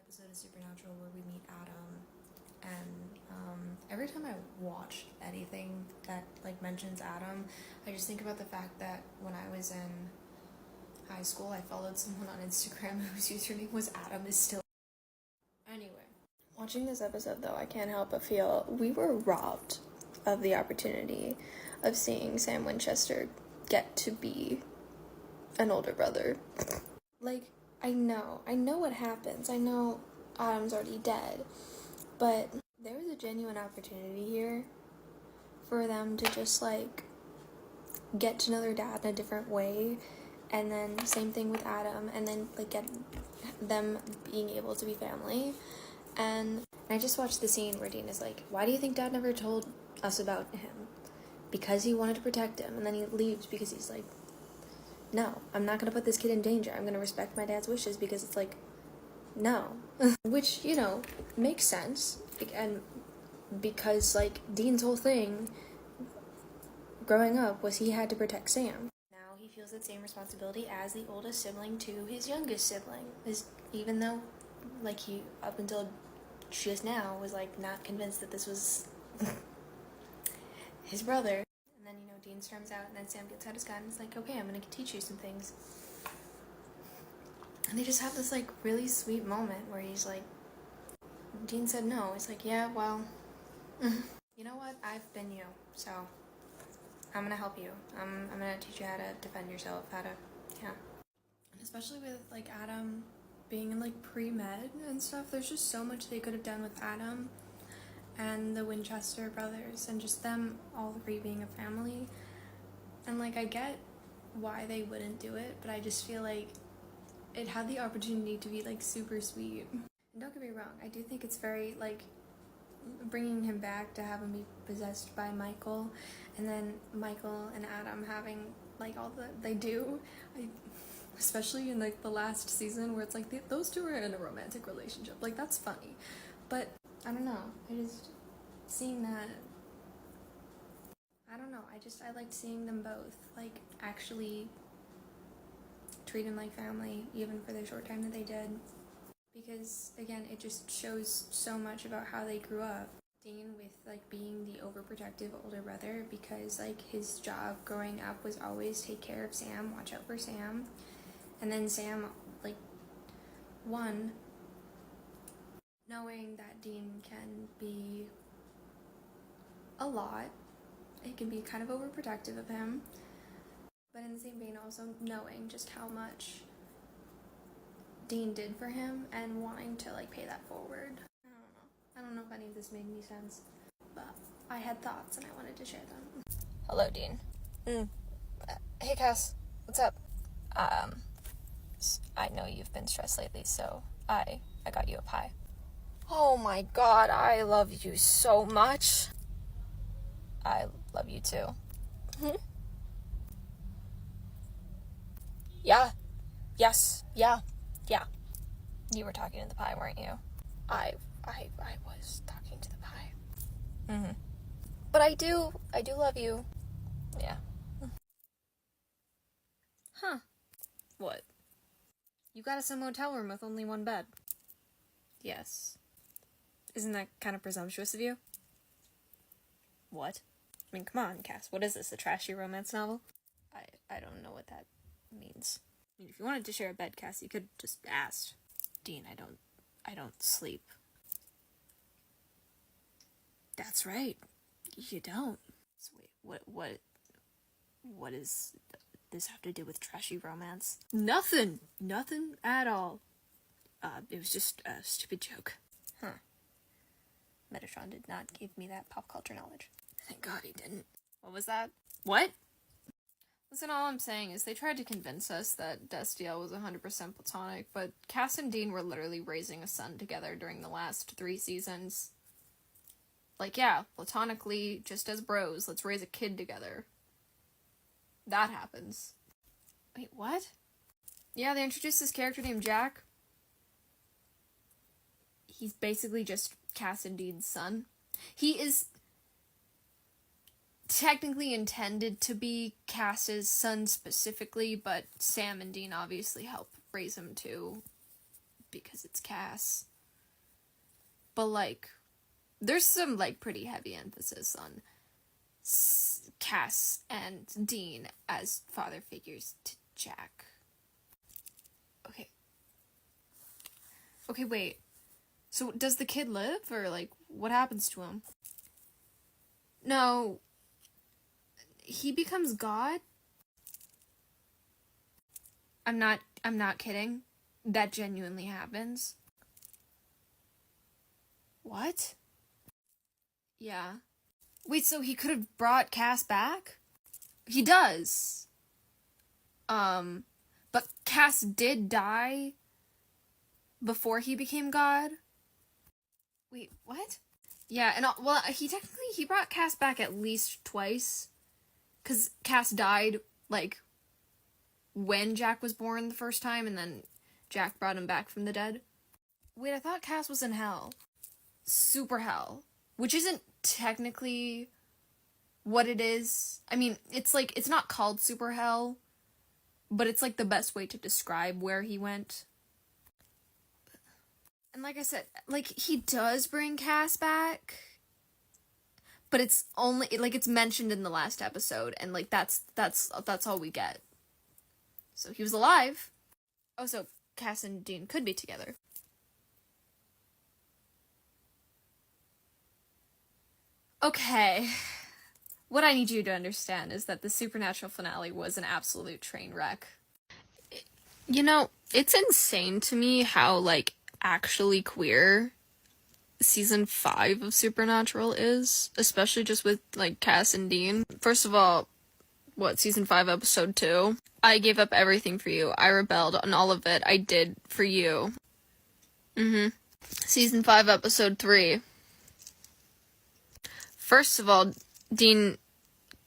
episode of Supernatural where we meet Adam, and every time I watch anything that like mentions Adam, I just think about the fact that when I was in high school, I followed someone on Instagram whose username was Adam is still. Anyway, watching this episode though, I can't help but feel we were robbed of the opportunity of seeing Sam Winchester get to be an older brother. Like, I know what happens. I know Adam's already dead, but there was a genuine opportunity here for them to just, like, get to know their dad in a different way, and then same thing with Adam, and then, like, get them being able to be family. And I just watched the scene where Dean is like, why do you think Dad never told us about him? Because he wanted to protect him, and then he leaves because he's like, no, I'm not going to put this kid in danger. I'm going to respect my dad's wishes because it's like, no. Which, you know, makes sense. And because, like, Dean's whole thing growing up was he had to protect Sam. Now he feels the same responsibility as the oldest sibling to his youngest sibling. Even though, like, he, up until just now, was, like, not convinced that this was his brother. And then, you know, Dean storms out, and then Sam gets out his gun and is like, okay, I'm gonna teach you some things. And they just have this, like, really sweet moment where he's like, Dean said no. He's like, yeah, well, you know what? I've been you, so I'm gonna help you. I'm gonna teach you how to defend yourself, how to, yeah. And especially with, like, Adam being in, like, pre-med and stuff, there's just so much they could have done with Adam and the Winchester brothers, and just them all three being a family. And, like, I get why they wouldn't do it, but I just feel like it had the opportunity to be, like, super sweet. And don't get me wrong, I do think it's very, like, bringing him back to have him be possessed by Michael, and then Michael and Adam having, like, all they do, especially in, like, the last season where it's like those two are in a romantic relationship. Like, that's funny, but I don't know, I just seeing that, I don't know, I liked seeing them both, like, actually treat him like family, even for the short time that they did. Because, again, it just shows so much about how they grew up. Dean with, like, being the overprotective older brother, because, like, his job growing up was always take care of Sam, watch out for Sam. And then Sam, like, knowing that Dean can be a lot, it can be kind of overprotective of him, but in the same vein also knowing just how much Dean did for him and wanting to, like, pay that forward. I don't know if any of this made any sense, but I had thoughts and I wanted to share them. Hello, Dean. Hey, Cass. What's up? I know you've been stressed lately, so I got you a pie. Oh my god, I love you so much. I love you too. Yeah. Yes. Yeah. Yeah. You were talking to the pie, weren't you? I was talking to the pie. But I do love you. Yeah. Huh. What? You got us a motel room with only one bed. Yes. Isn't that kind of presumptuous of you? What? I mean, come on, Cass. What is this, a trashy romance novel? I don't know what that means. I mean, if you wanted to share a bed, Cass, you could just ask. Dean, I don't sleep. That's right. You don't. So wait, what does this have to do with trashy romance? Nothing at all. It was just a stupid joke. Huh. Metatron did not give me that pop culture knowledge. Thank God he didn't. What was that? What? Listen, all I'm saying is they tried to convince us that Destiel was 100% platonic, but Cass and Dean were literally raising a son together during the last 3 seasons. Like, yeah, platonically, just as bros, let's raise a kid together. That happens. Wait, what? Yeah, they introduced this character named Jack. He's basically just Cass and Dean's son. He is technically intended to be Cass's son specifically, but Sam and Dean obviously help raise him too, because it's Cass. but, like, there's some, like, pretty heavy emphasis on Cass and Dean as father figures to Jack. Okay, wait. So does the kid live, or, like, what happens to him? No. He becomes God? I'm not kidding. That genuinely happens. What? Yeah. Wait, so he could have brought Cass back? He does. But Cass did die before he became God? Wait, what? Yeah, and well, he brought Cass back at least twice. 'Cause Cass died, like, when Jack was born the first time, and then Jack brought him back from the dead. Wait, I thought Cass was in hell. Super hell. Which isn't technically what it is. I mean, it's not called super hell, but it's, like, the best way to describe where he went. And like I said, like, he does bring Cass back, but it's only, like, it's mentioned in the last episode, and, like, that's all we get. So he was alive. Oh, so Cass and Dean could be together. Okay. What I need you to understand is that the Supernatural finale was an absolute train wreck. You know, it's insane to me how, like, actually queer season 5 of Supernatural is, especially just with, like, Cass and Dean. First of all, season 5 episode 2? I gave up everything for you. I rebelled on all of it I did for you. Season 5 episode 3. First of all, Dean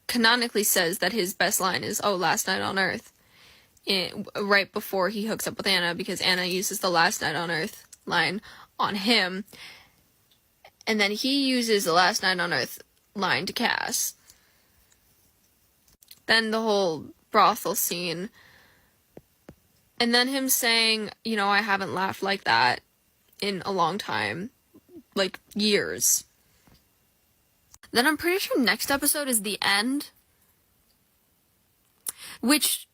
canonically says that his best line is, "Oh, last night on Earth." Right before he hooks up with Anna, because Anna uses the "last night on Earth" line on him. And then he uses the "last night on Earth" line to Cass. Then the whole brothel scene. And then him saying, you know, "I haven't laughed like that in a long time." Like, years. Then I'm pretty sure next episode is the end. Which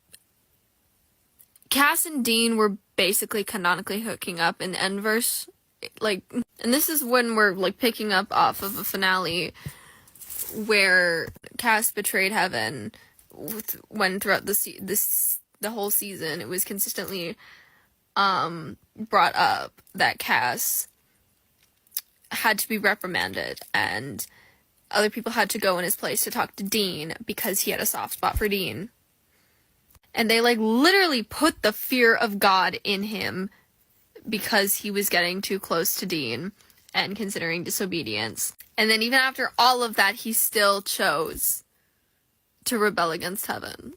Cass and Dean were basically canonically hooking up in the end verse. Like, and this is when we're, like, picking up off of a finale where Cass betrayed heaven, when throughout the whole season it was consistently brought up that Cass had to be reprimanded, and other people had to go in his place to talk to Dean because he had a soft spot for Dean. And they, like, literally put the fear of God in him because he was getting too close to Dean and considering disobedience. And then even after all of that, he still chose to rebel against heaven.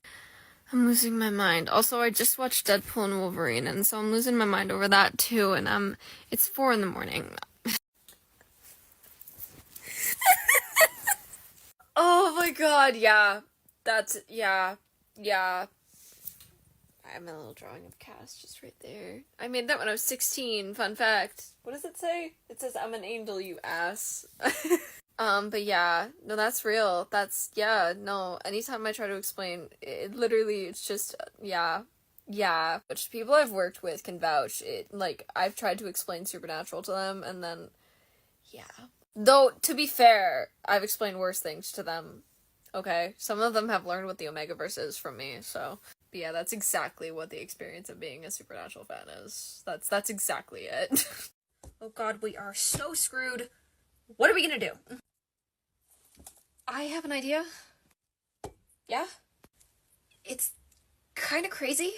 I'm losing my mind. Also, I just watched Deadpool and Wolverine, and so I'm losing my mind over that too, and it's 4 a.m. Oh my god, yeah. Yeah. I have my little drawing of Cass just right there. I made that when I was 16, fun fact. What does it say? It says, "I'm an angel, you ass." But yeah, no, that's real. No, anytime I try to explain, it's just, yeah. Which people I've worked with can vouch. I've tried to explain Supernatural to them, and then, yeah. Though, to be fair, I've explained worse things to them, okay? Some of them have learned what the Omegaverse is from me, so. But yeah, that's exactly what the experience of being a Supernatural fan is. That's exactly it. Oh god, we are so screwed. What are we gonna do? I have an idea. Yeah? It's kinda crazy.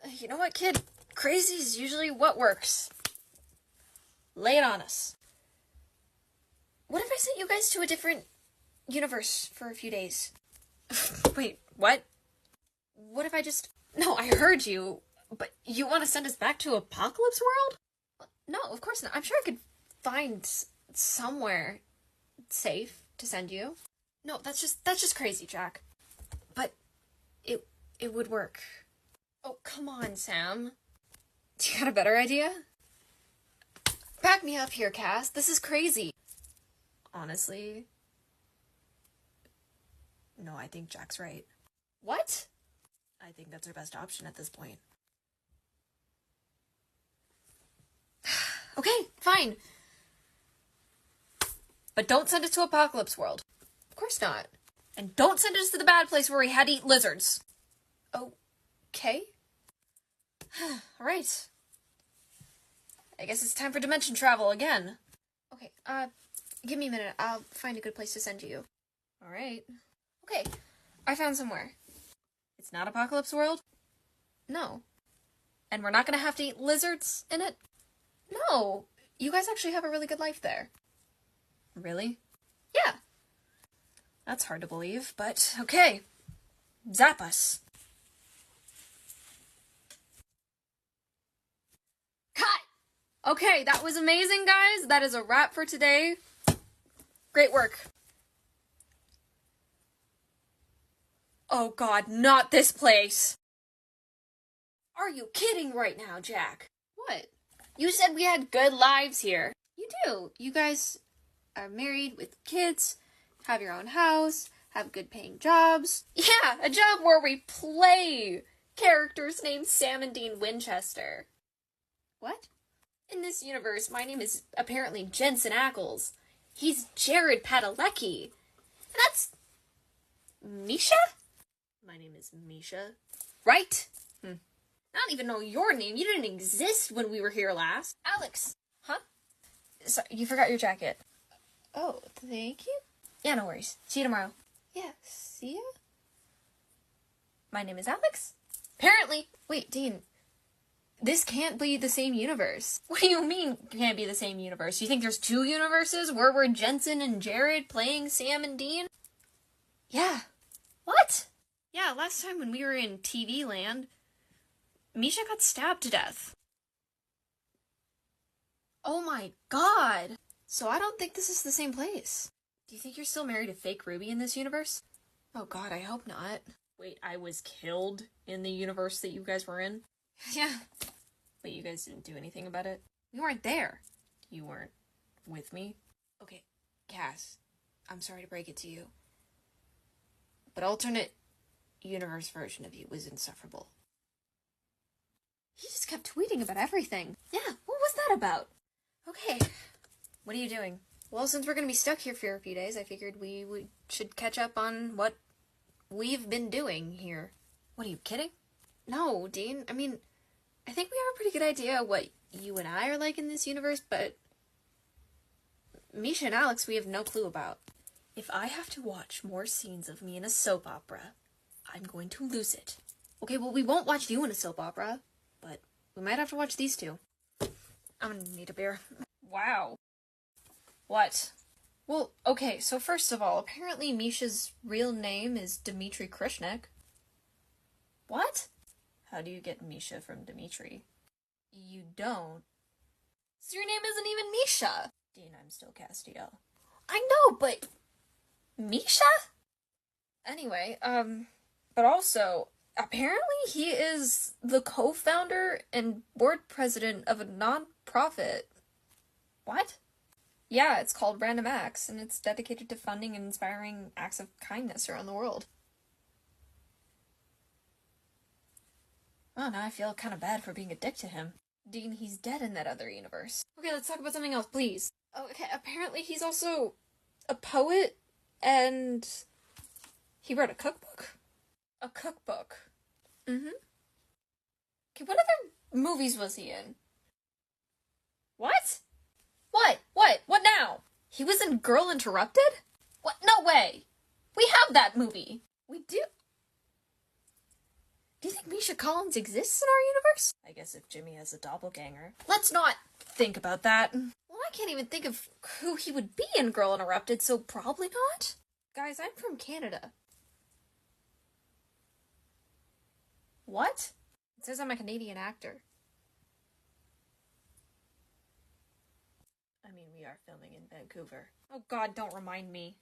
You know what, kid? Crazy is usually what works. Lay it on us. What if I sent you guys to a different universe for a few days? Wait, what? What if I just... No, I heard you, but you want to send us back to Apocalypse World? No, of course not. I'm sure I could find somewhere safe to send you. No, that's just crazy, Jack. But it would work. Oh, come on, Sam. Do you got a better idea? Back me up here, Cass. This is crazy. Honestly... No, I think Jack's right. What? I think that's our best option at this point. Okay, fine. But don't send us to Apocalypse World. Of course not. And don't send us to the bad place where we had to eat lizards. Okay. Alright. I guess it's time for dimension travel again. Okay, give me a minute. I'll find a good place to send you. Alright. Okay, I found somewhere. It's not Apocalypse World? No. And we're not gonna have to eat lizards in it? No. You guys actually have a really good life there. Really? Yeah. That's hard to believe, but okay. Zap us. Cut! Okay, that was amazing, guys. That is a wrap for today. Great work. Oh god, not this place. Are you kidding right now, Jack? What? You said we had good lives here. You do. You guys are married with kids, have your own house, have good paying jobs. Yeah, a job where we play characters named Sam and Dean Winchester. What? In this universe, my name is apparently Jensen Ackles. He's Jared Padalecki. And that's... Misha? My name is Misha. Right? I don't even know your name. You didn't exist when we were here last. Alex. Huh? Sorry, you forgot your jacket. Oh, thank you? Yeah, no worries. See you tomorrow. Yeah, see ya? My name is Alex. Apparently. Wait, Dean. This can't be the same universe. What do you mean can't be the same universe? You think there's two universes where we're Jensen and Jared playing Sam and Dean? Yeah. What? Yeah, last time when we were in TV land, Misha got stabbed to death. Oh my god! So I don't think this is the same place. Do you think you're still married to fake Ruby in this universe? Oh god, I hope not. Wait, I was killed in the universe that you guys were in? Yeah. But you guys didn't do anything about it? We weren't there. You weren't with me? Okay, Cass, I'm sorry to break it to you, but alternate universe version of you was insufferable. He just kept tweeting about everything. Yeah, what was that about? Okay, what are you doing? Well, since we're gonna be stuck here for a few days, I figured we should catch up on what we've been doing here. What, are you kidding? No, Dean, I mean, I think we have a pretty good idea what you and I are like in this universe, but Misha and Alex we have no clue about. If I have to watch more scenes of me in a soap opera, I'm going to lose it. Okay, well, we won't watch you in a soap opera, but we might have to watch these two. I'm gonna need a beer. Wow. What? Well, okay, so first of all, apparently Misha's real name is Dmitri Krishnik. What? How do you get Misha from Dmitri? You don't. So your name isn't even Misha! Dean, I'm still Castiel. I know, but... Misha? Anyway, but also, apparently he is the co-founder and board president of a non-profit. What? Yeah, it's called Random Acts, and it's dedicated to funding and inspiring acts of kindness around the world. Oh, now I feel kind of bad for being a dick to him. Dean, he's dead in that other universe. Okay, let's talk about something else, please. Okay, apparently he's also a poet, and he wrote a cookbook? A cookbook. Mm-hmm. Okay, what other movies was he in? What? What now? He was in Girl Interrupted? What? No way! We have that movie! We do? Do you think Misha Collins exists in our universe? I guess if Jimmy has a doppelganger. Let's not think about that. Well, I can't even think of who he would be in Girl Interrupted, so probably not. Guys, I'm from Canada. What? It says I'm a Canadian actor. I mean, we are filming in Vancouver. Oh god, don't remind me.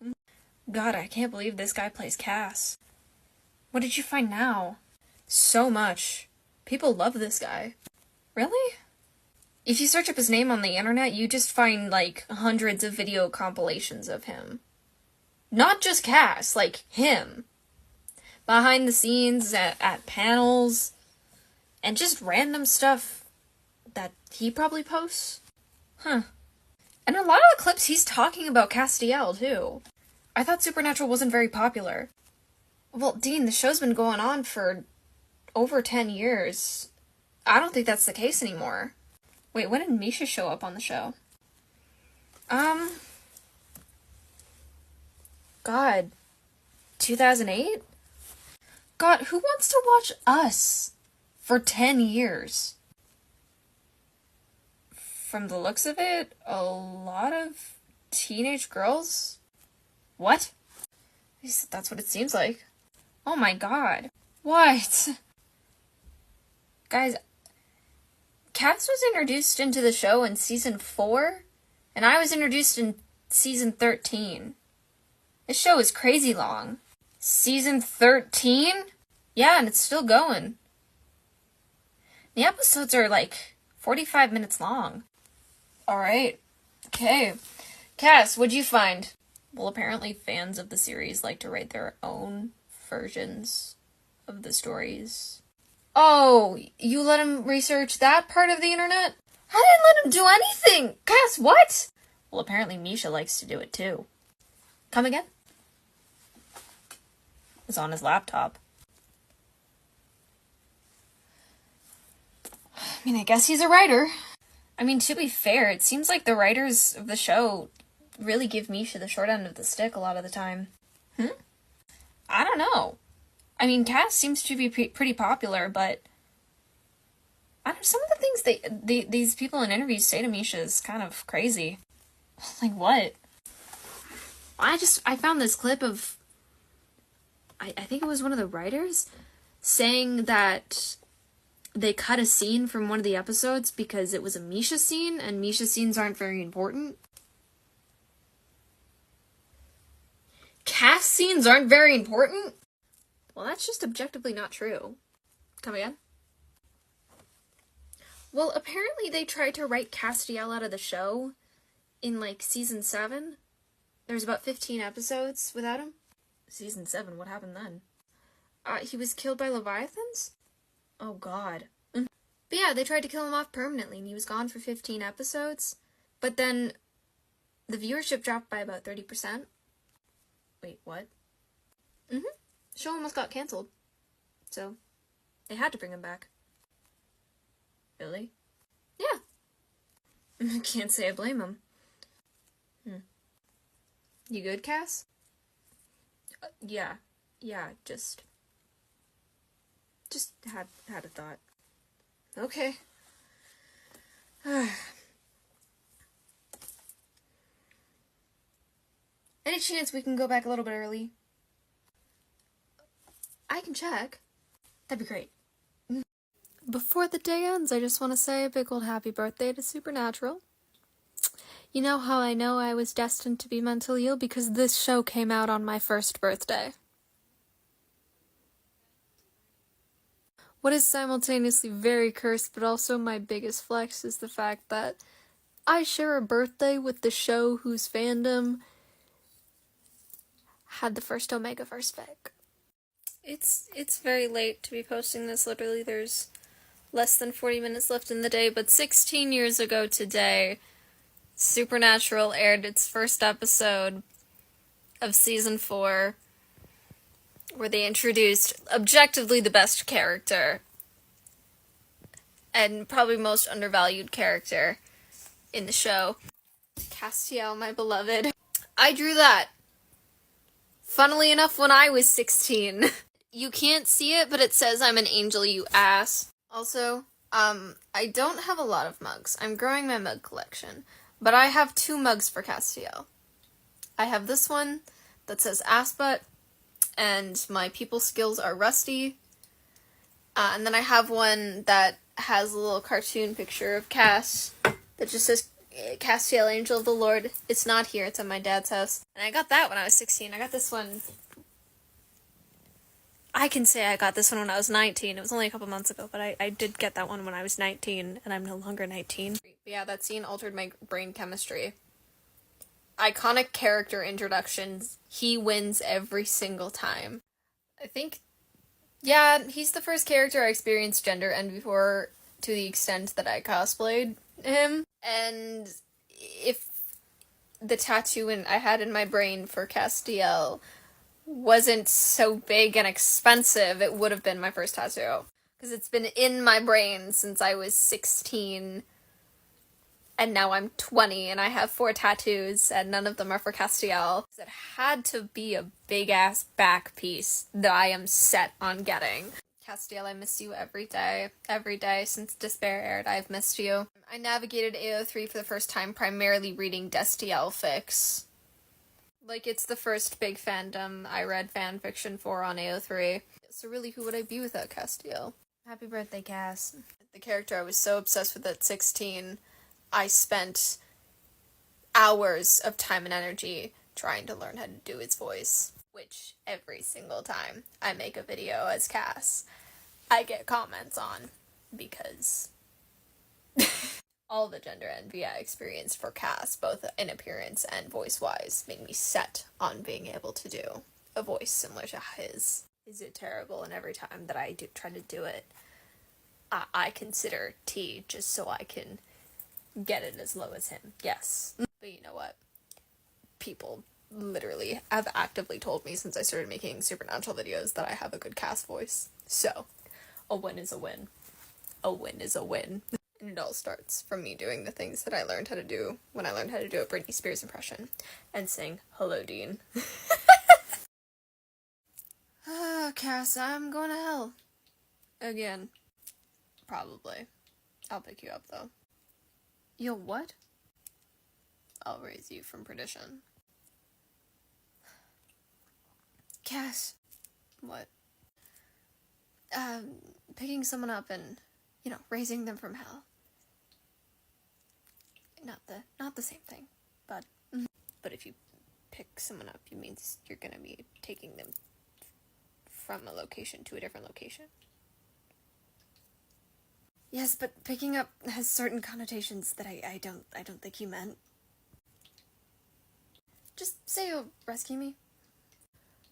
God, I can't believe this guy plays Cass. What did you find now? So much. People love this guy. Really? If you search up his name on the internet, you just find, like, hundreds of video compilations of him. Not just Cass, like, him. Behind the scenes, at panels, and just random stuff that he probably posts. Huh. And a lot of the clips he's talking about Castiel, too. I thought Supernatural wasn't very popular. Well, Dean, the show's been going on for over 10 years. I don't think that's the case anymore. Wait, when did Misha show up on the show? God. 2008? God, who wants to watch Us for 10 years? From the looks of it, a lot of teenage girls? What? At least that's what it seems like. Oh my god. What? Guys, Cass was introduced into the show in season 4, and I was introduced in season 13. This show is crazy long. Season 13? Yeah, and it's still going. The episodes are like 45 minutes long. Alright. Okay. Cass, what'd you find? Well, apparently fans of the series like to write their own versions of the stories. Oh, you let him research that part of the internet? I didn't let him do anything! Cass, what? Well, apparently Misha likes to do it too. Come again? It's on his laptop. I mean, I guess he's a writer. I mean, to be fair, it seems like the writers of the show really give Misha the short end of the stick a lot of the time. I don't know. I mean, Cass seems to be pretty popular, but I don't know, some of the things these people in interviews say to Misha is kind of crazy. Like, what? I found this clip of, I think it was one of the writers, saying that they cut a scene from one of the episodes because it was a Misha scene, and Misha scenes aren't very important. Cass scenes aren't very important? Well, that's just objectively not true. Come again? Well, apparently they tried to write Castiel out of the show in, like, season 7. There's about 15 episodes without him. Season 7, what happened then? He was killed by Leviathans? Oh, God. But yeah, they tried to kill him off permanently, and he was gone for 15 episodes. But then the viewership dropped by about 30%. Wait, what? The show almost got cancelled. So, they had to bring him back. Really? Yeah. I can't say I blame him. You good, Cass? Yeah, just had a thought. Okay. Any chance we can go back a little bit early? I can check. That'd be great. Before the day ends, I just want to say a big old happy birthday to Supernatural. You know how I know I was destined to be mentally ill? Because this show came out on my first birthday. What is simultaneously very cursed, but also my biggest flex, is the fact that I share a birthday with the show whose fandom had the first Omegaverse fic. It's very late to be posting this. Literally, there's less than 40 minutes left in the day, but 16 years ago today, Supernatural aired its first episode of season 4, where they introduced objectively the best character and probably most undervalued character in the show. Castiel, my beloved. I drew that. Funnily enough, when I was 16. You can't see it, but it says I'm an angel, you ass. Also, I don't have a lot of mugs. I'm growing my mug collection. But I have 2 mugs for Castiel. I have this one that says ass butt, and my people skills are rusty. And then I have one that has a little cartoon picture of Cass that just says Castiel, Angel of the Lord. It's not here, it's at my dad's house. And I got that when I was 16. I got this one I can say I got this one when I was 19. It was only a couple months ago, but I did get that one when I was 19, and I'm no longer 19. Yeah, that scene altered my brain chemistry. Iconic character introductions. He wins every single time. I think, yeah, he's the first character I experienced gender envy for to the extent that I cosplayed him. And if the tattoo I had in my brain for Castiel wasn't so big and expensive, it would have been my first tattoo. Because it's been in my brain since I was 16, and now I'm 20, and I have 4 tattoos, and none of them are for Castiel. It had to be a big-ass back piece that I am set on getting. Castiel, I miss you every day. Every day since Despair aired, I've missed you. I navigated AO3 for the first time primarily reading Destiel fics. Like, it's the first big fandom I read fanfiction for on AO3. So really, who would I be without Castiel? Happy birthday, Cass. The character I was so obsessed with at 16, I spent hours of time and energy trying to learn how to do its voice. Which, every single time I make a video as Cass, I get comments on, because all the gender envy I experienced for Cass, both in appearance and voice-wise, made me set on being able to do a voice similar to his. Is it terrible? And every time that I try to do it, I consider T just so I can get it as low as him. Yes. But you know what? People literally have actively told me since I started making Supernatural videos that I have a good Cass voice. So, a win is a win. A win is a win. And it all starts from me doing the things that I learned how to do when I learned how to do a Britney Spears impression and saying, "Hello, Dean." Cass, I'm going to hell. Again. Probably. I'll pick you up, though. You'll what? I'll raise you from perdition. Cass. What? Picking someone up and, raising them from hell. Not the same thing, but if you pick someone up, it means you're gonna be taking them from a location to a different location. Yes, but picking up has certain connotations that I don't think you meant. Just say you'll rescue me.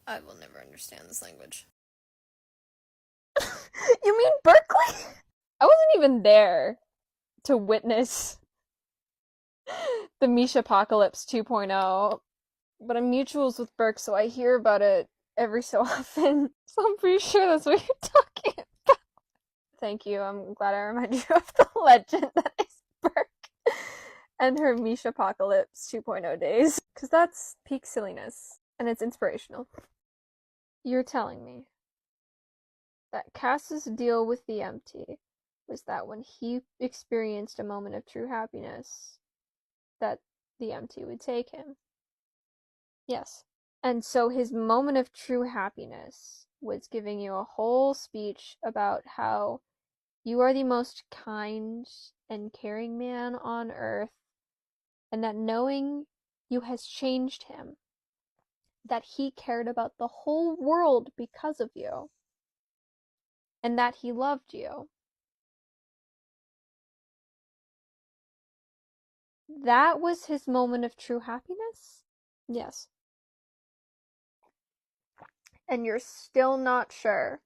I will never understand this language. You mean Berkeley? I wasn't even there to witness the Misha Apocalypse 2.0, but I'm mutuals with Burke, so I hear about it every so often. So I'm pretty sure that's what you're talking about. Thank you. I'm glad I reminded you of the legend that is Burke and her Misha Apocalypse 2.0 days, because that's peak silliness and it's inspirational. You're telling me that Cass's deal with the empty was that when he experienced a moment of true happiness, that the empty would take him. Yes. And so his moment of true happiness was giving you a whole speech about how you are the most kind and caring man on earth, and that knowing you has changed him, that he cared about the whole world because of you, and that he loved you. That was his moment of true happiness? Yes. And you're still not sure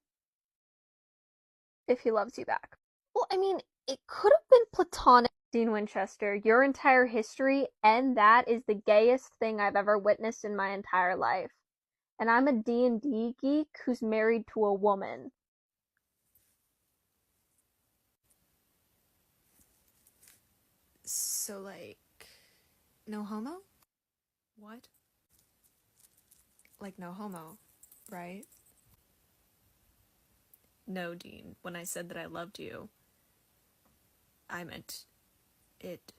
if he loves you back. Well, I mean, it could have been platonic. Dean Winchester, your entire history, and that is the gayest thing I've ever witnessed in my entire life. And I'm a D&D geek who's married to a woman. So, like, no homo? What? Like, no homo, right? No, Dean. When I said that I loved you, I meant it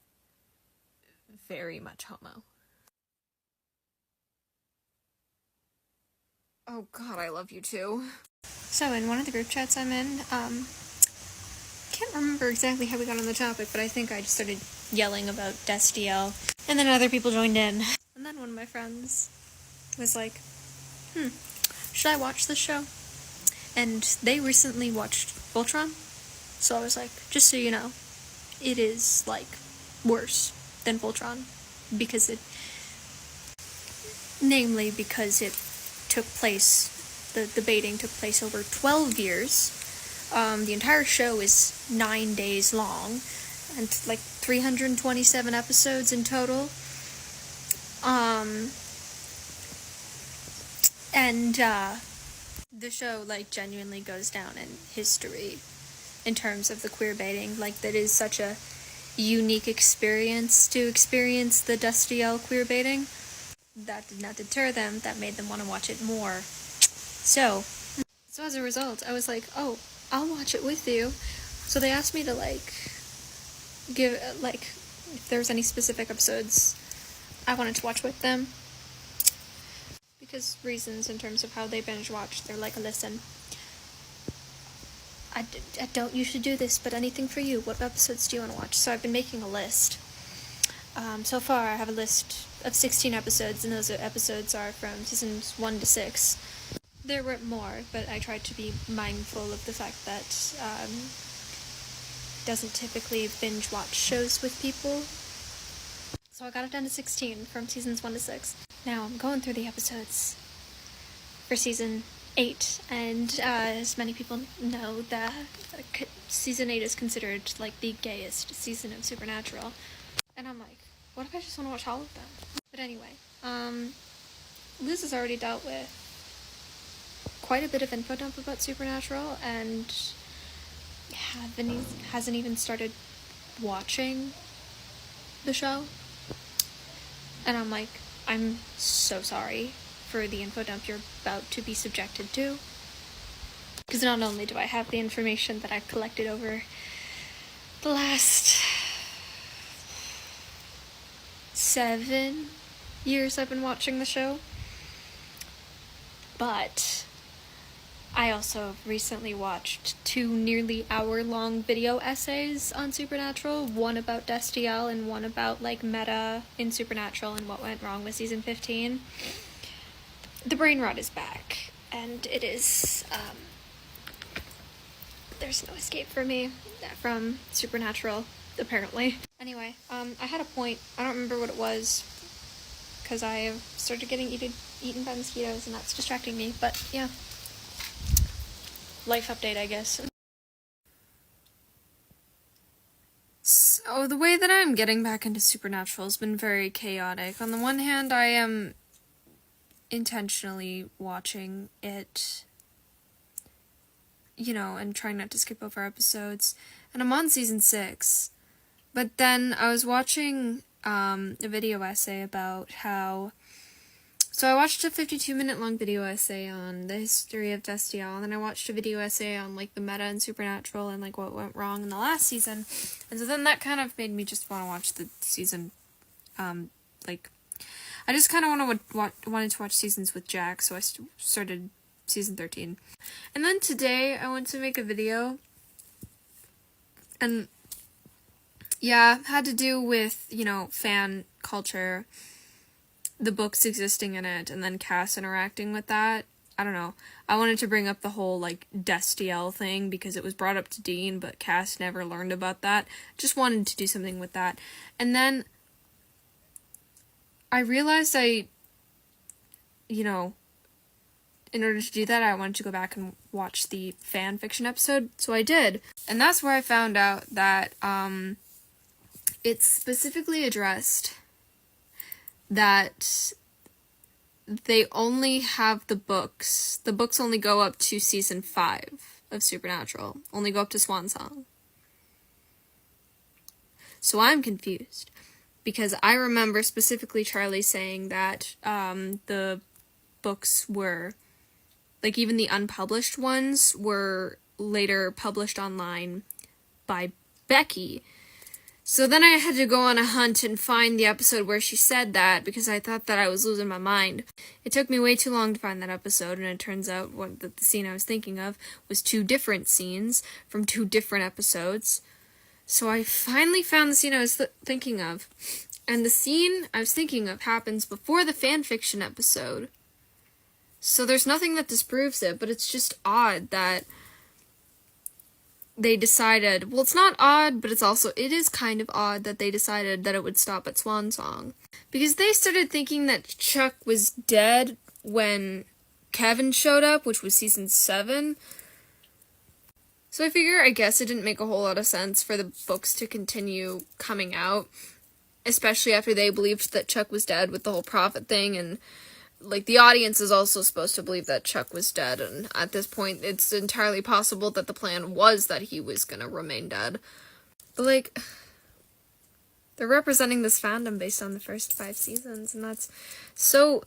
very much homo. Oh god, I love you too. So in one of the group chats I'm in, can't remember exactly how we got on the topic, but I think I just started yelling about Destiel, and then other people joined in. And then one of my friends was like, should I watch this show? and they recently watched Voltron, so I was like, just so you know, it is, like, worse than Voltron, because it took place, the debating took place over 12 years. The entire show is 9 days long, and like 327 episodes in total. The show, like, genuinely goes down in history in terms of the queer baiting. Like, that is such a unique experience to experience the Dustiel queer baiting. That did not deter them, that made them want to watch it more. So as a result, I was like, oh, I'll watch it with you. So they asked me to, like, give, like, if there was any specific episodes I wanted to watch with them. Because reasons in terms of how they binge watch, they're like, listen, I don't usually do this, but anything for you. What episodes do you want to watch? So I've been making a list. So far, I have a list of 16 episodes, and those episodes are from seasons 1 to 6. There were more, but I tried to be mindful of the fact that doesn't typically binge watch shows with people. So I got it down to 16 from seasons 1 to 6. Now I'm going through the episodes for season 8, and as many people know, that season 8 is considered, like, the gayest season of Supernatural. And I'm like, what if I just want to watch all of them? But anyway, Liz has already dealt with quite a bit of info dump about Supernatural, and hasn't even started watching the show. And I'm like, I'm so sorry for the info dump you're about to be subjected to. Because not only do I have the information that I've collected over the last 7 years I've been watching the show, but I also recently watched 2 nearly hour-long video essays on Supernatural, one about Destiel and one about, like, meta in Supernatural and what went wrong with season 15. The brain rot is back, and it is, there's no escape for me from Supernatural, apparently. Anyway, I had a point, I don't remember what it was, because I started getting eaten by mosquitoes, and that's distracting me, but yeah. Life update, I guess. So, the way that I'm getting back into Supernatural has been very chaotic. On the one hand, I am intentionally watching it, you know, and trying not to skip over episodes. And I'm on season 6. But then I was watching a video essay about how... So I watched a 52-minute long video essay on the history of Destiel, and then I watched a video essay on, like, the meta in Supernatural and, like, what went wrong in the last season. And so then that kind of made me just want to watch the season, like, I just kind of wanted to watch seasons with Jack, so I started season 13. And then today I went to make a video, and yeah, had to do with, you know, fan culture, the books existing in it, and then Cass interacting with that. I don't know. I wanted to bring up the whole, like, Destiel thing, because it was brought up to Dean, but Cass never learned about that. Just wanted to do something with that. And then I realized you know, in order to do that, I wanted to go back and watch the fan fiction episode, so I did. And that's where I found out that, it's specifically addressed that they only have the books only go up to season 5 of Supernatural, only go up to Swan Song. So I'm confused, because I remember specifically Charlie saying that the books were, like, even the unpublished ones were later published online by Becky. So then I had to go on a hunt and find the episode where she said that, because I thought that I was losing my mind. It took me way too long to find that episode, and it turns out the scene I was thinking of was 2 different scenes from 2 different episodes. So I finally found the scene I was thinking of. And the scene I was thinking of happens before the fanfiction episode. So there's nothing that disproves it, but it's just odd that they decided, well, it's not odd, but it is kind of odd that they decided that it would stop at Swan Song. Because they started thinking that Chuck was dead when Kevin showed up, which was season 7. So I guess it didn't make a whole lot of sense for the books to continue coming out, especially after they believed that Chuck was dead with the whole prophet thing, and like, the audience is also supposed to believe that Chuck was dead, and at this point, it's entirely possible that the plan was that he was gonna remain dead. But, like, they're representing this fandom based on the first 5 seasons, and that's so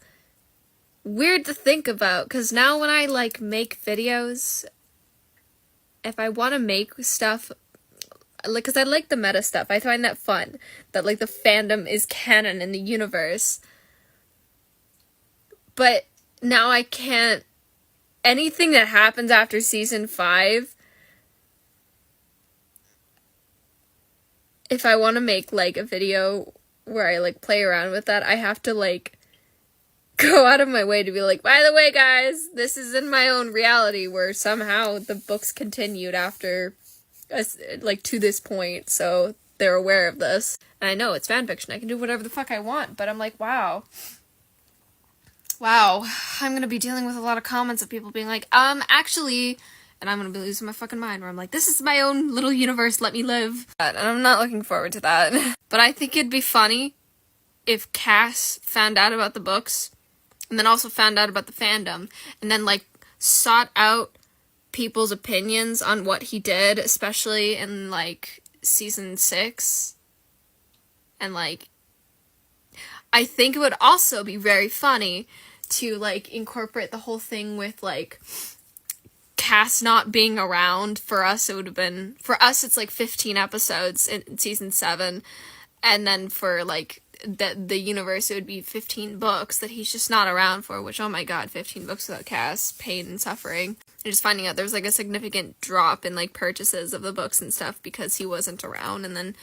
weird to think about, because now when I, like, make videos, if I want to make stuff, like, because I like the meta stuff, I find that fun, that, like, the fandom is canon in the universe. But now I can't, anything that happens after season 5, if I want to make, like, a video where I, like, play around with that, I have to, like, go out of my way to be like, by the way, guys, this is in my own reality, where somehow the books continued after, like, to this point, so they're aware of this. And I know it's fanfiction, I can do whatever the fuck I want, but I'm like, wow, I'm gonna be dealing with a lot of comments of people being like, actually, and I'm gonna be losing my fucking mind, where I'm like, this is my own little universe, let me live. And I'm not looking forward to that. But I think it'd be funny if Cass found out about the books, and then also found out about the fandom, and then, like, sought out people's opinions on what he did, especially in, like, season 6. And, like, I think it would also be very funny to, like, incorporate the whole thing with, like, Cass not being around. For us, it would have been, for us, it's, like, 15 episodes in season 7, and then for, like, the universe, it would be 15 books that he's just not around for, which, oh my god, 15 books without Cass, pain and suffering. And just finding out there's, like, a significant drop in, like, purchases of the books and stuff because he wasn't around, and then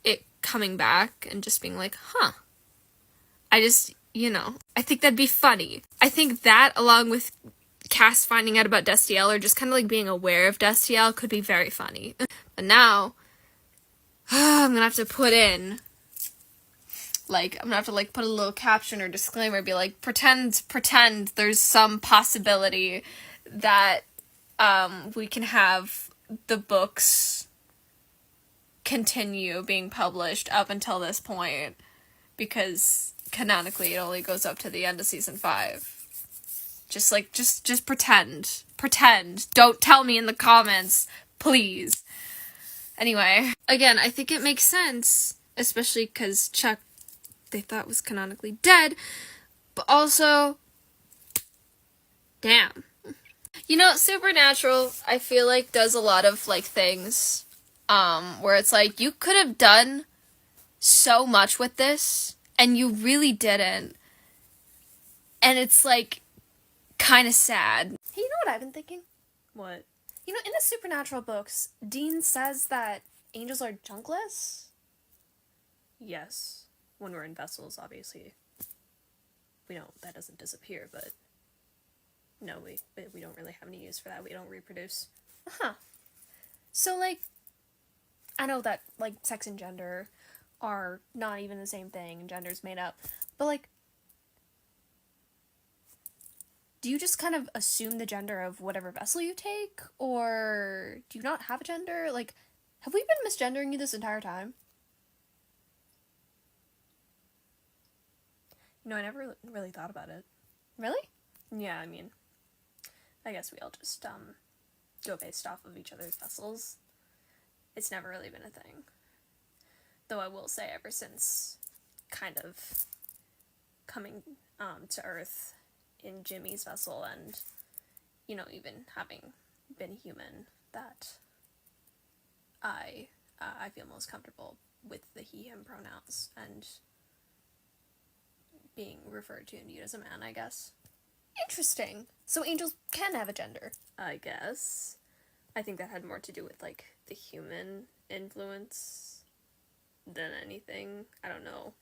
it coming back and just being like, huh. I just, I think that'd be funny. I think that, along with Cass finding out about Destiel, or just kind of, like, being aware of Destiel, could be very funny. But now, I'm gonna have to put in, like, I'm gonna have to, like, put a little caption or disclaimer, be like, pretend there's some possibility that, we can have the books continue being published up until this point, because canonically it only goes up to the end of season 5. Just, like, just pretend. Don't tell me in the comments, please. Anyway, again, I think it makes sense, especially because Chuck, they thought, was canonically dead, but also, damn. Supernatural, I feel like, does a lot of, like, things, where it's like, you could have done so much with this, and you really didn't. And it's, like, kind of sad. Hey, you know what I've been thinking? What? In the Supernatural books, Dean says that angels are junkless? Yes. When we're in vessels, obviously. That doesn't disappear, but no, we don't really have any use for that. We don't reproduce. Huh. So, like, I know that, like, sex and gender are not even the same thing, and gender's made up, but, like, do you just kind of assume the gender of whatever vessel you take, or do you not have a gender? Like, have we been misgendering you this entire time? I never really thought about it. Really? Yeah, I mean, I guess we all just, go based off of each other's vessels. It's never really been a thing. Though I will say, ever since kind of coming, to Earth in Jimmy's vessel, and, even having been human, that I feel most comfortable with the he/him pronouns, and being referred to and viewed as a man, I guess. Interesting. So angels can have a gender. I guess. I think that had more to do with, like, the human influence than anything. I don't know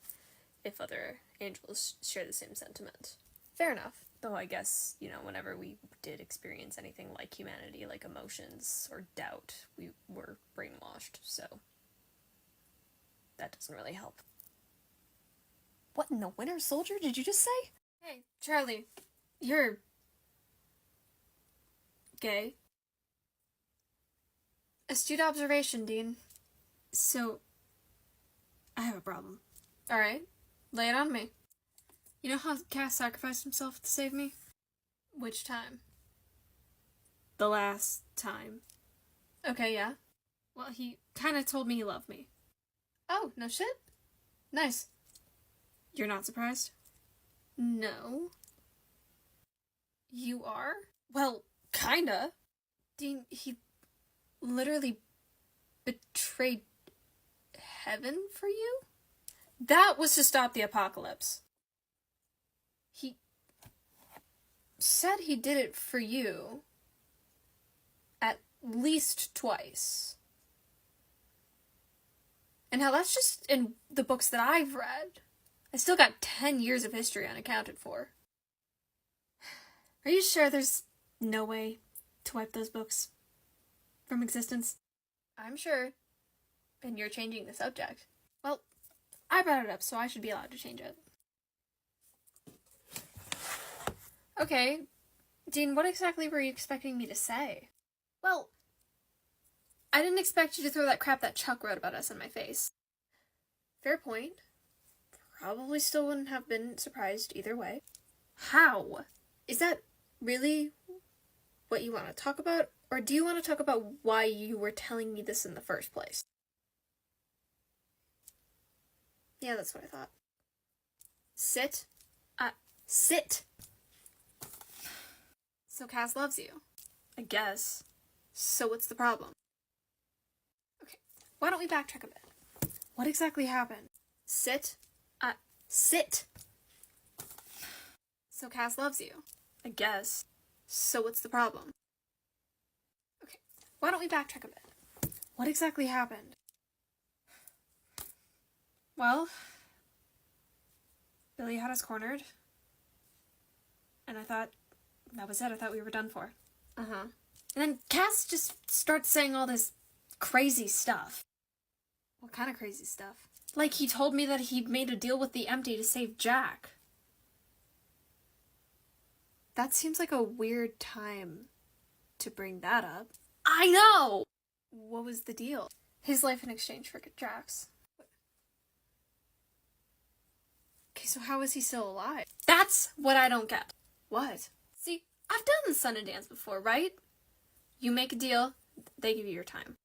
if other angels share the same sentiment. Fair enough. Though I guess, whenever we did experience anything like humanity, like emotions or doubt, we were brainwashed, so that doesn't really help. What in the Winter Soldier did you just say? Hey, Charlie, you're gay. Astute observation, Dean. So, I have a problem. Alright, lay it on me. You know how Cass sacrificed himself to save me? Which time? The last time. Okay, yeah. Well, he kinda told me he loved me. Oh, no shit? Nice. You're not surprised? No. You are? Well, kinda. Dean, he literally betrayed heaven for you? That was to stop the apocalypse. He said he did it for you at least twice. And now that's just in the books that I've read. I still got 10 years of history unaccounted for. Are you sure there's no way to wipe those books from existence? I'm sure. And you're changing the subject. Well, I brought it up, so I should be allowed to change it. Okay, Dean, what exactly were you expecting me to say? Well, I didn't expect you to throw that crap that Chuck wrote about us in my face. Fair point. Probably still wouldn't have been surprised either way. How? Is that really what you want to talk about? Or do you want to talk about why you were telling me this in the first place? Yeah, that's what I thought. Sit. Sit! So Cass loves you. I guess. So what's the problem? Okay, why don't we backtrack a bit? What exactly happened? Sit. Sit! So Cass loves you. I guess. So what's the problem? Okay, why don't we backtrack a bit? What exactly happened? Well, Billy had us cornered. And I thought that was it. I thought we were done for. Uh-huh. And then Cass just starts saying all this crazy stuff. What kind of crazy stuff? Like he told me that he made a deal with the Empty to save Jack. That seems like a weird time to bring that up. I know! What was the deal? His life in exchange for Jack's. Okay, so how is he still alive? That's what I don't get. What? See, I've done the Sun and Dance before, right? You make a deal, they give you your time.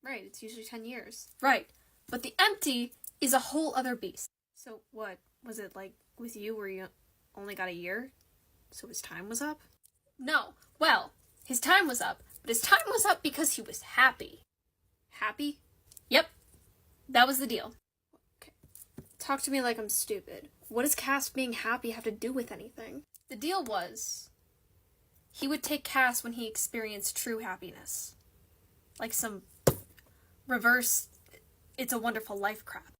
Right, it's usually 10 years. Right, but the Empty is a whole other beast. So what, was it like with you where you only got a year? So his time was up? No, well, his time was up, but his time was up because he was happy. Happy? Yep, that was the deal. Okay. Talk to me like I'm stupid. What does Cass being happy have to do with anything? The deal was, he would take Cass when he experienced true happiness. Like some reverse, It's a Wonderful Life crap.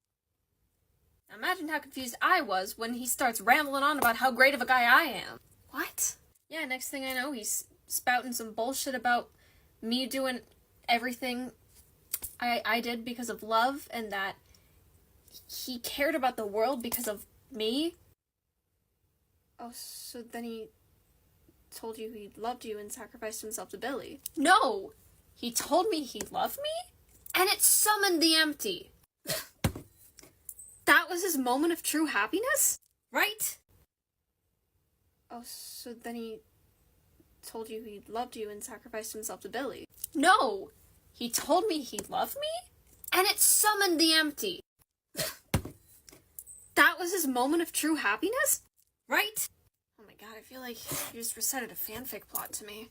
Now imagine how confused I was when he starts rambling on about how great of a guy I am. What? Yeah, next thing I know, he's spouting some bullshit about me doing everything I did because of love, and that he cared about the world because of me. Oh, so then he told you he loved you and sacrificed himself to Billy. No! He told me he loved me, and it summoned the Empty. That was his moment of true happiness? Right? Oh, so then he told you he loved you and sacrificed himself to Billy. No! He told me he loved me, and it summoned the Empty. That was his moment of true happiness? Right? Oh my god, I feel like you just recited a fanfic plot to me.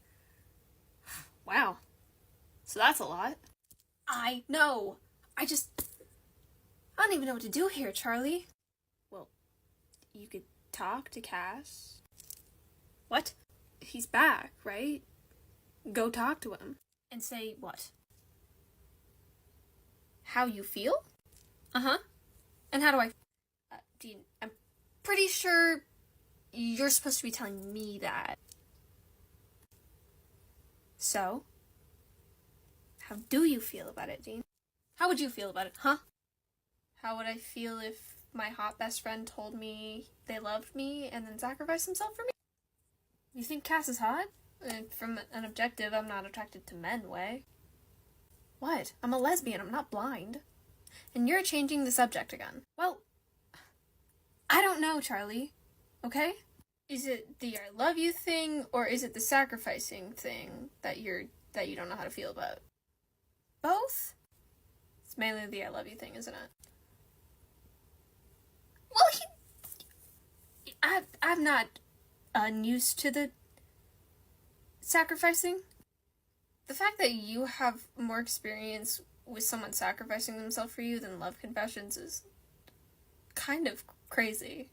Wow. So that's a lot. I know. I don't even know what to do here, Charlie. Well, you could talk to Cass. What? He's back, right? Go talk to him. And say what? How you feel? Uh-huh. And how do I... Dean, I'm pretty sure You're supposed to be telling me that. So? How do you feel about it, Dean? How would you feel about it, huh? How would I feel if my hot best friend told me they loved me and then sacrificed himself for me? You think Cass is hot? From an objective, I'm not attracted to men way. What? I'm a lesbian, I'm not blind. And you're changing the subject again. Well, I don't know, Charlie. Okay? Is it the I love you thing, or is it the sacrificing thing that you don't know how to feel about? Both? It's mainly the I love you thing, isn't it? Well, I'm not unused to the sacrificing. The fact that you have more experience with someone sacrificing themselves for you than love confessions is kind of crazy,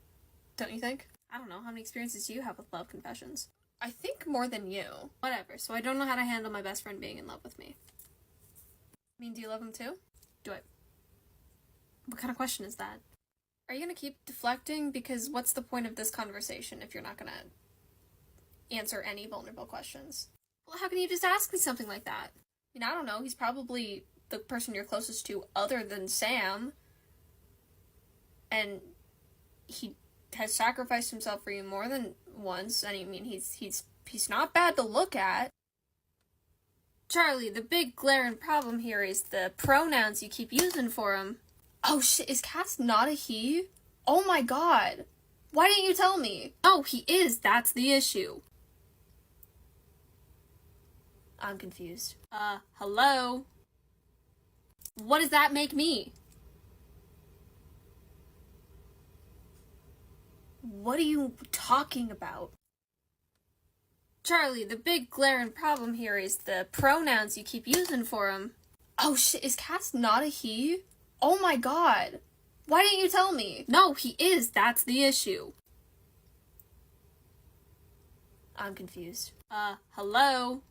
don't you think? I don't know, how many experiences do you have with love confessions? I think more than you. Whatever, so I don't know how to handle my best friend being in love with me. I mean, do you love him too? What kind of question is that? Are you gonna keep deflecting? Because what's the point of this conversation if you're not gonna answer any vulnerable questions? Well, how can you just ask me something like that? I mean, I don't know, he's probably the person you're closest to other than Sam. And he has sacrificed himself for you more than once, and I mean, he's not bad to look at. Charlie, the big glaring problem here is the pronouns you keep using for him. Oh shit, is Cass not a he? Oh my god. Why didn't you tell me? Oh, he is, that's the issue. I'm confused. Hello? What does that make me? What are you talking about? Charlie, the big glaring problem here is the pronouns you keep using for him. Oh shit, is Cass not a he? Oh my god. Why didn't you tell me? No, he is, that's the issue. I'm confused. Hello?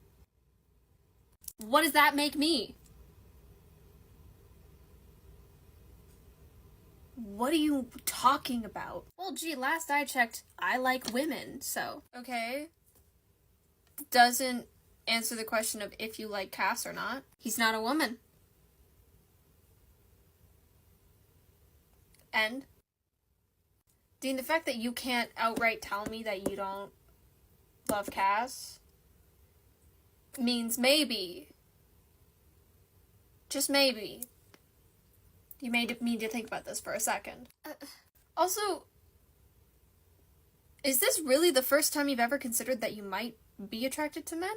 What does that make me? What are you talking about? Well, gee, last I checked, I like women, so. Okay. Doesn't answer the question of if you like Cass or not. He's not a woman. And? Dean, the fact that you can't outright tell me that you don't love Cass means maybe, just maybe, you may need to think about this for a second. Also, is this really the first time you've ever considered that you might be attracted to men?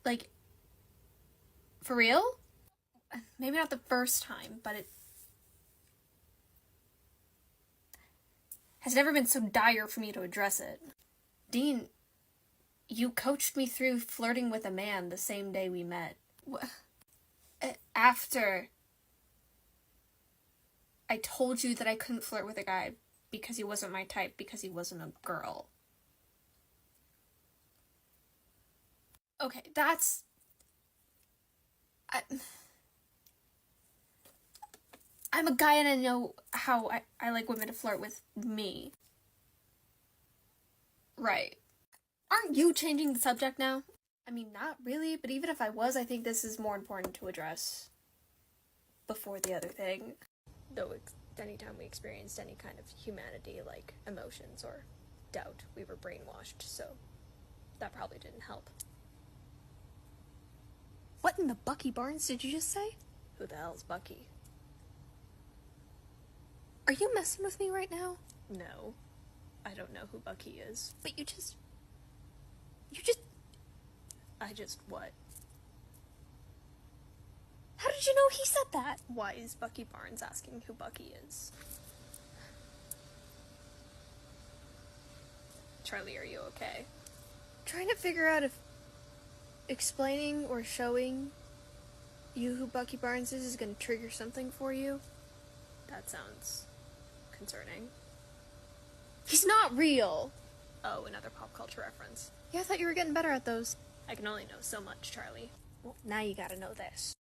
Like, for real? Maybe not the first time, but it has never been so dire for me to address it. Dean, you coached me through flirting with a man the same day we met. After I told you that I couldn't flirt with a guy because he wasn't my type, because he wasn't a girl. Okay, that's... I'm a guy and I know how I like women to flirt with me. Right. Aren't you changing the subject now? I mean, not really, but even if I was, I think this is more important to address before the other thing. Though anytime we experienced any kind of humanity, like emotions or doubt, we were brainwashed, so that probably didn't help. What in the Bucky Barnes did you just say? Who the hell's Bucky? Are you messing with me right now? No. I don't know who Bucky is. But what? How did you know he said that? Why is Bucky Barnes asking who Bucky is? Charlie, are you okay? Trying to figure out if explaining or showing you who Bucky Barnes is gonna trigger something for you. That sounds concerning. He's not real! Oh, another pop culture reference. Yeah, I thought you were getting better at those. I can only know so much, Charlie. Well, now you gotta know this.